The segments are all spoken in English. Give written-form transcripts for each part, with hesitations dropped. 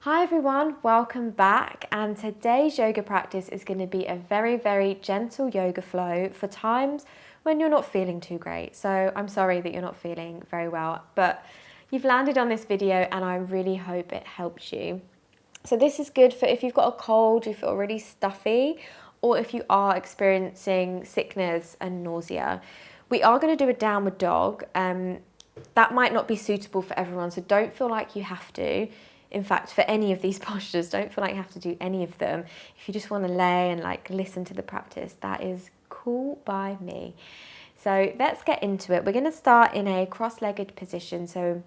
Hi everyone, welcome back, and today's yoga practice is going to be a very, very gentle yoga flow for times when you're not feeling too great. So I'm sorry that you're not feeling very well, but you've landed on this video and I really hope it helps you. So this is good for if you've got a cold, you feel really stuffy, or if you are experiencing sickness and nausea. We are going to do a downward dog. That might not be suitable for everyone, so don't feel like you have to. In fact, for any of these postures, don't feel like you have to do any of them. If you just want to lay and listen to the practice, that is cool by me. So let's get into it. We're going to start in a cross-legged position. So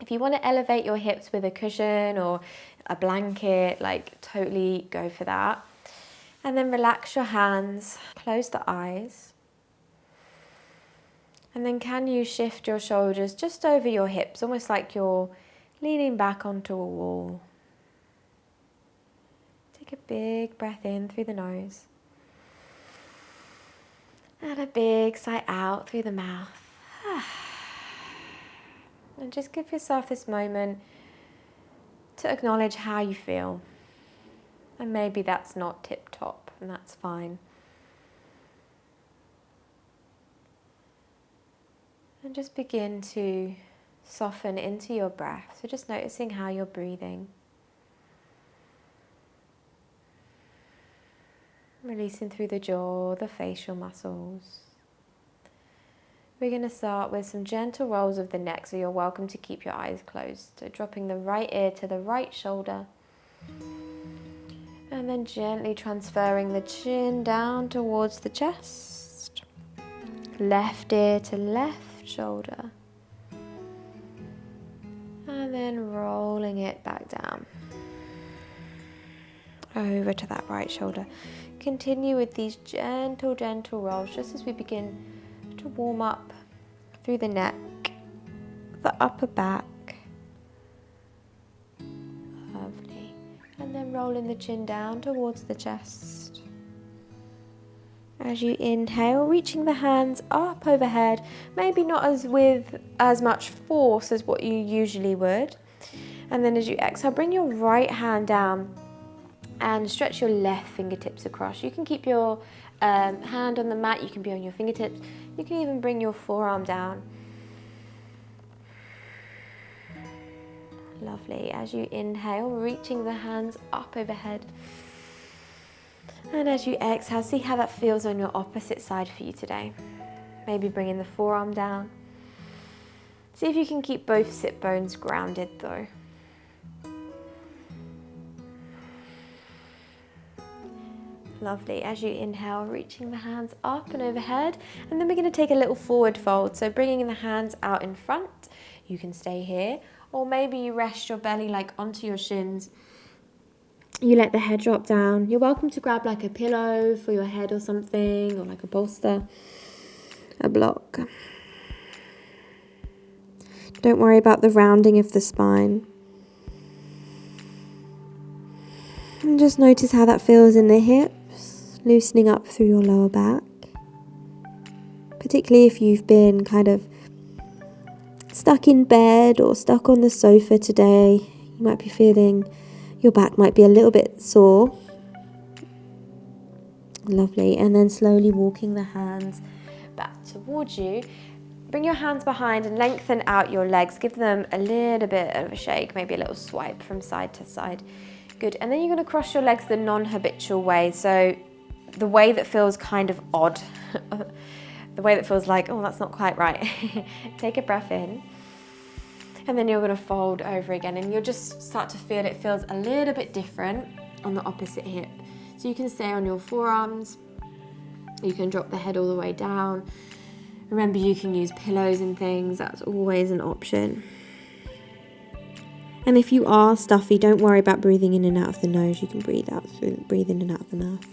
if you want to elevate your hips with a cushion or a blanket, totally go for that. And then relax your hands, close the eyes. And then can you shift your shoulders just over your hips, almost like you're leaning back onto a wall. Take a big breath in through the nose. And a big sigh out through the mouth. And just give yourself this moment to acknowledge how you feel. And maybe that's not tip-top, and that's fine. And just begin to soften into your breath. So just noticing how you're breathing. Releasing through the jaw, the facial muscles. We're going to start with some gentle rolls of the neck, so you're welcome to keep your eyes closed. So dropping the right ear to the right shoulder. And then gently transferring the chin down towards the chest. Left ear to left shoulder. And then rolling it back down. Over to that right shoulder. Continue with these gentle rolls just as we begin to warm up through the neck, the upper back. Lovely. And then rolling the chin down towards the chest. As you inhale, reaching the hands up overhead, maybe not with as much force as what you usually would. And then as you exhale, bring your right hand down and stretch your left fingertips across. You can keep your hand on the mat, you can be on your fingertips, you can even bring your forearm down. Lovely. As you inhale, reaching the hands up overhead. And as you exhale, see how that feels on your opposite side for you today. Maybe bringing the forearm down. See if you can keep both sit bones grounded though. Lovely. As you inhale, reaching the hands up and overhead. And then we're going to take a little forward fold. So bringing the hands out in front. You can stay here. Or maybe you rest your belly onto your shins. You let the head drop down. You're welcome to grab a pillow for your head or something, or a bolster, a block. Don't worry about the rounding of the spine. And just notice how that feels in the hips, loosening up through your lower back. Particularly if you've been kind of stuck in bed or stuck on the sofa today, you might be feeling your back might be a little bit sore. Lovely. And then slowly walking the hands back towards you. Bring your hands behind and lengthen out your legs. Give them a little bit of a shake, maybe a little swipe from side to side. Good. And then you're going to cross your legs the non-habitual way. So the way that feels kind of odd. The way that feels like, oh, that's not quite right. Take a breath in. And then you're going to fold over again, and you'll just start to feel it feels a little bit different on the opposite hip. So you can stay on your forearms. You can drop the head all the way down. Remember, you can use pillows and things. That's always an option. And if you are stuffy, don't worry about breathing in and out of the nose. You can breathe in and out of the mouth.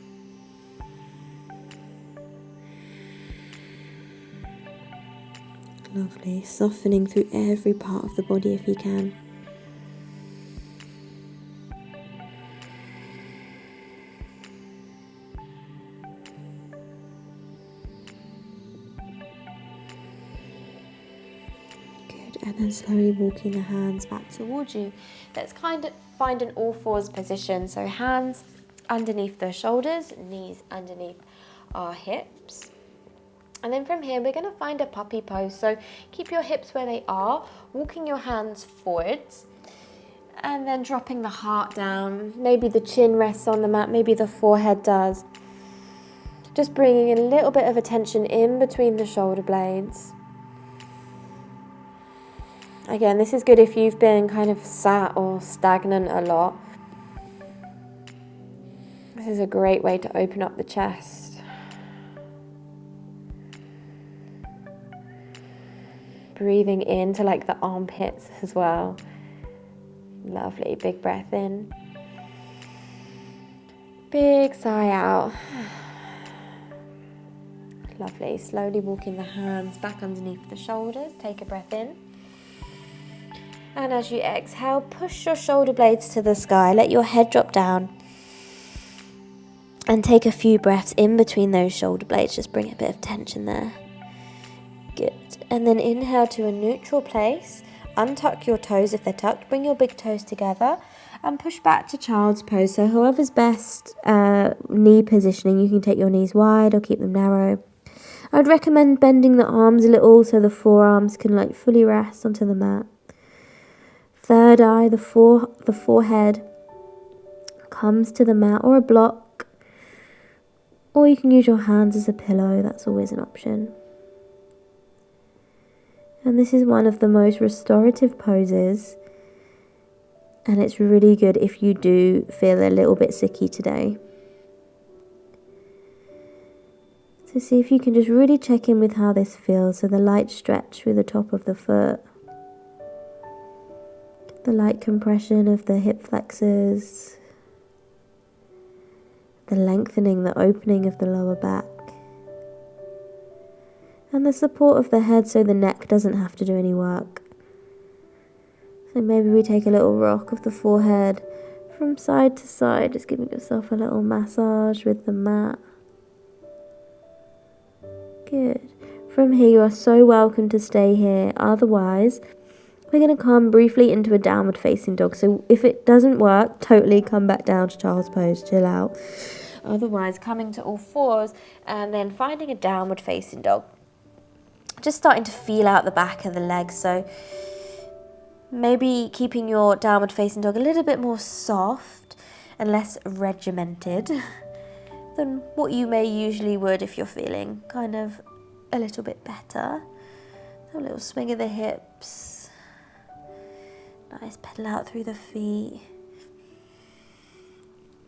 Lovely. Softening through every part of the body if you can. Good. and then slowly walking the hands back towards you. Let's kind of find an all fours position. So hands underneath the shoulders, knees underneath our hips. And then from here, we're going to find a puppy pose. So keep your hips where they are, walking your hands forwards, and then dropping the heart down. Maybe the chin rests on the mat, maybe the forehead does. Just bringing a little bit of attention in between the shoulder blades. Again, this is good if you've been kind of sat or stagnant a lot. This is a great way to open up the chest. Breathing into like the armpits as well. Lovely, big breath in. Big sigh out. Lovely, slowly walking the hands back underneath the shoulders. Take a breath in. And as you exhale, push your shoulder blades to the sky. Let your head drop down. And take a few breaths in between those shoulder blades. Just bring a bit of tension there. Good. And then inhale to a neutral place. Untuck your toes if they're tucked. Bring your big toes together. And push back to child's pose. So whoever's best knee positioning, you can take your knees wide or keep them narrow. I'd recommend bending the arms a little so the forearms can like fully rest onto the mat. Third eye, the forehead comes to the mat or a block. Or you can use your hands as a pillow, that's always an option. And this is one of the most restorative poses. And it's really good if you do feel a little bit sicky today. So see if you can just really check in with how this feels. So the light stretch through the top of the foot. The light compression of the hip flexors. The lengthening, the opening of the lower back. And the support of the head so the neck doesn't have to do any work. So maybe we take a little rock of the forehead from side to side, just giving yourself a little massage with the mat. Good. From here, you are so welcome to stay here. Otherwise, we're going to come briefly into a downward facing dog. So if it doesn't work, totally come back down to child's pose, chill out. Otherwise, coming to all fours and then finding a downward facing dog. Just starting to feel out the back of the legs. So maybe keeping your downward facing dog a little bit more soft and less regimented than what you may usually would if you're feeling kind of a little bit better. So a little swing of the hips. Nice pedal out through the feet.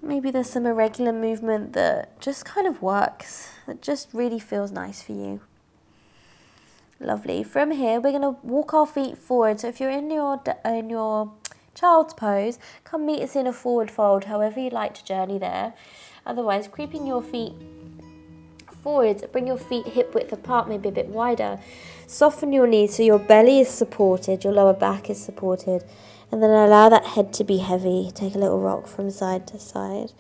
Maybe there's some irregular movement that just kind of works, that just really feels nice for you. Lovely. From here, we're going to walk our feet forward. So if you're in your child's pose, come meet us in a forward fold, however you like to journey there. Otherwise, creeping your feet forwards, bring your feet hip width apart, maybe a bit wider. Soften your knees so your belly is supported, your lower back is supported. And then allow that head to be heavy. Take a little rock from side to side.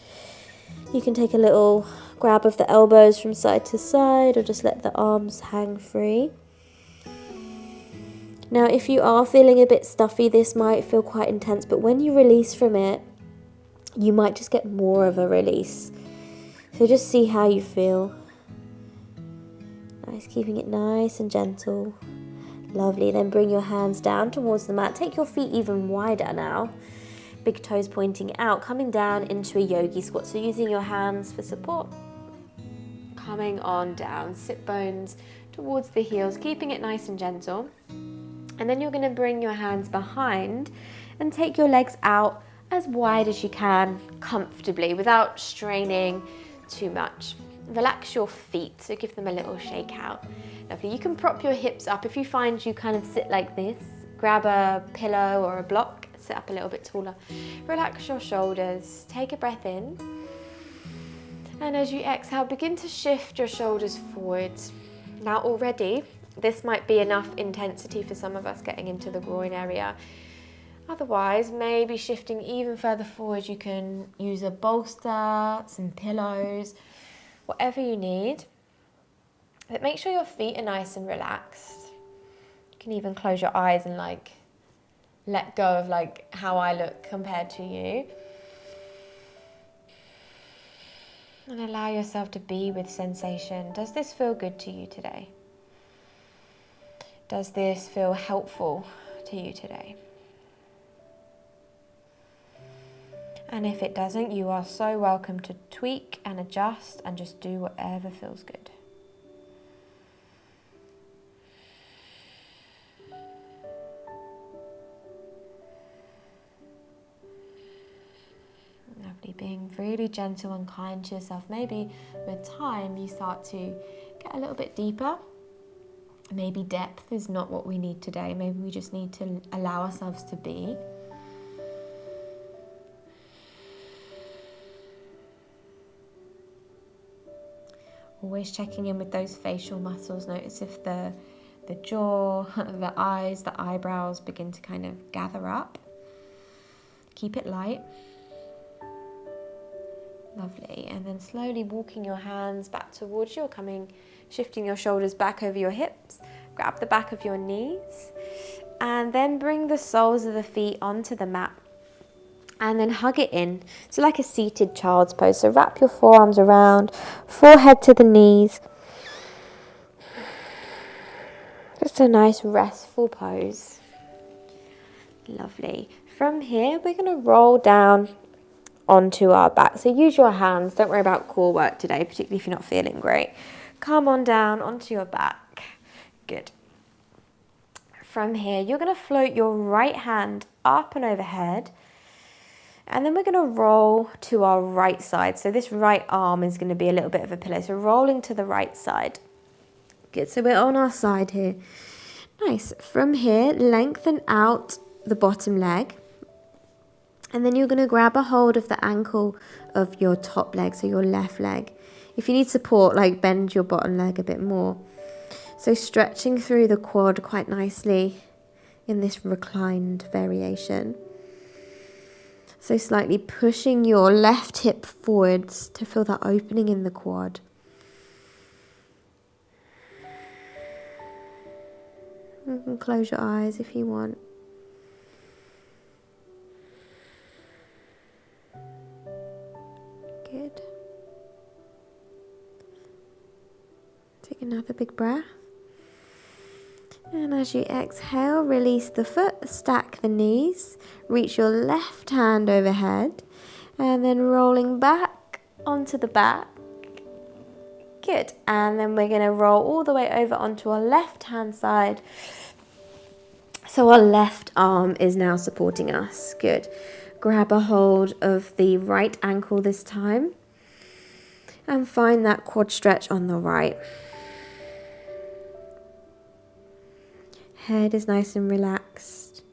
You can take a little grab of the elbows from side to side or just let the arms hang free. Now, if you are feeling a bit stuffy, this might feel quite intense, but when you release from it, you might just get more of a release. So just see how you feel. Nice, keeping it nice and gentle. Lovely, then bring your hands down towards the mat. Take your feet even wider now. Big toes pointing out, coming down into a yogi squat. So using your hands for support. Coming on down, sit bones towards the heels, keeping it nice and gentle. And then you're going to bring your hands behind and take your legs out as wide as you can, comfortably, without straining too much. Relax your feet, so give them a little shake out. Lovely. You can prop your hips up. If you find you kind of sit like this, grab a pillow or a block, sit up a little bit taller. Relax your shoulders, take a breath in. And as you exhale, begin to shift your shoulders forwards. Now already, this might be enough intensity for some of us getting into the groin area. Otherwise, maybe shifting even further forward, you can use a bolster, some pillows, whatever you need. But make sure your feet are nice and relaxed. You You can even close your eyes and like let go of like how I look compared to you. And allow yourself to be with sensation. Does this feel good to you today? Does this feel helpful to you today? And if it doesn't, you are so welcome to tweak and adjust and just do whatever feels good. Lovely, being really gentle and kind to yourself. Maybe with time you start to get a little bit deeper. Maybe depth is not what we need today. Maybe we just need to allow ourselves to be. Always checking in with those facial muscles. Notice if the jaw, the eyes, the eyebrows begin to kind of gather up. Keep it light. Lovely. And then slowly walking your hands back towards you, shifting your shoulders back over your hips. Grab the back of your knees. And then bring the soles of the feet onto the mat. And then hug it in. So like a seated child's pose. So wrap your forearms around, forehead to the knees. Just a nice restful pose. Lovely. From here, we're going to roll down onto our back. So use your hands. Don't worry about core work today, particularly if you're not feeling great. Come on down onto your back. Good. From here, you're going to float your right hand up and overhead. And then we're going to roll to our right side. So this right arm is going to be a little bit of a pillow. So rolling to the right side. Good. So we're on our side here. Nice. From here, lengthen out the bottom leg. And then you're going to grab a hold of the ankle of your top leg, so your left leg. If you need support, like bend your bottom leg a bit more. So stretching through the quad quite nicely in this reclined variation. So slightly pushing your left hip forwards to feel that opening in the quad. You can close your eyes if you want. Good. Take another big breath. And as you exhale, release the foot, stack the knees, reach your left hand overhead, and then rolling back onto the back. Good. And then we're going to roll all the way over onto our left hand side. So our left arm is now supporting us. Good. Grab a hold of the right ankle this time. And find that quad stretch on the right. Head is nice and relaxed.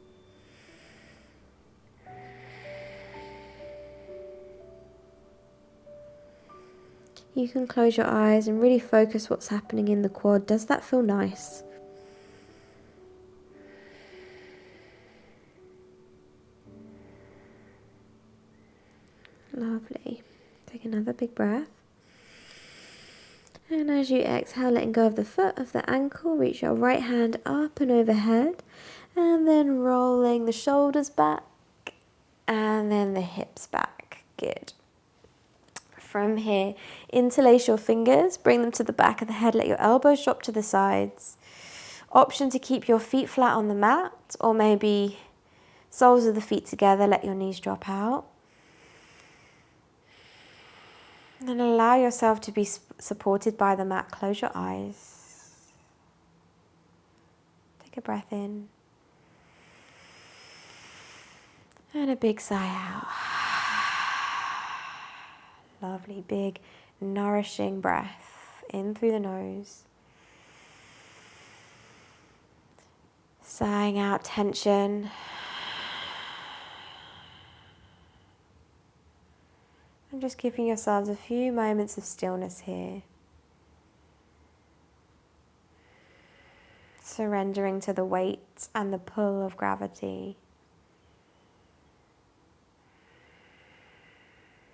You can close your eyes and really focus what's happening in the quad. Does that feel nice? Lovely. Take another big breath. And as you exhale, letting go of the foot, of the ankle, reach your right hand up and overhead. And then rolling the shoulders back. And then the hips back. Good. From here, interlace your fingers, bring them to the back of the head, let your elbows drop to the sides. Option to keep your feet flat on the mat, or maybe soles of the feet together, let your knees drop out. And allow yourself to be supported by the mat. Close your eyes. Take a breath in. And a big sigh out. Lovely, big, nourishing breath in through the nose. Sighing out tension. And just giving yourselves a few moments of stillness here. Surrendering to the weight and the pull of gravity.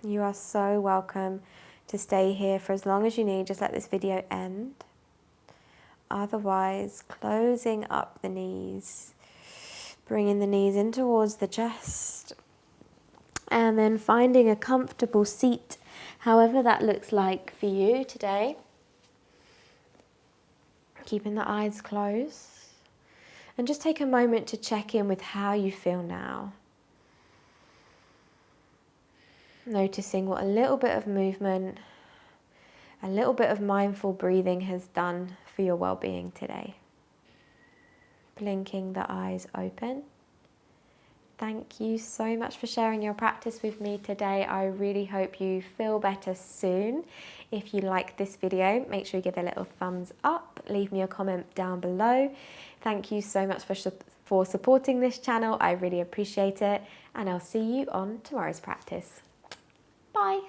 You are so welcome to stay here for as long as you need. Just let this video end. Otherwise, closing up the knees, bringing the knees in towards the chest, and then finding a comfortable seat, however that looks like for you today. Keeping the eyes closed, and just take a moment to check in with how you feel now. Noticing what a little bit of movement, a little bit of mindful breathing has done for your well-being today. Blinking the eyes open. Thank you so much for sharing your practice with me today. I really hope you feel better soon. If you like this video, make sure you give it a little thumbs up. Leave me a comment down below. Thank you so much for supporting this channel. I really appreciate it. And I'll see you on tomorrow's practice. Bye.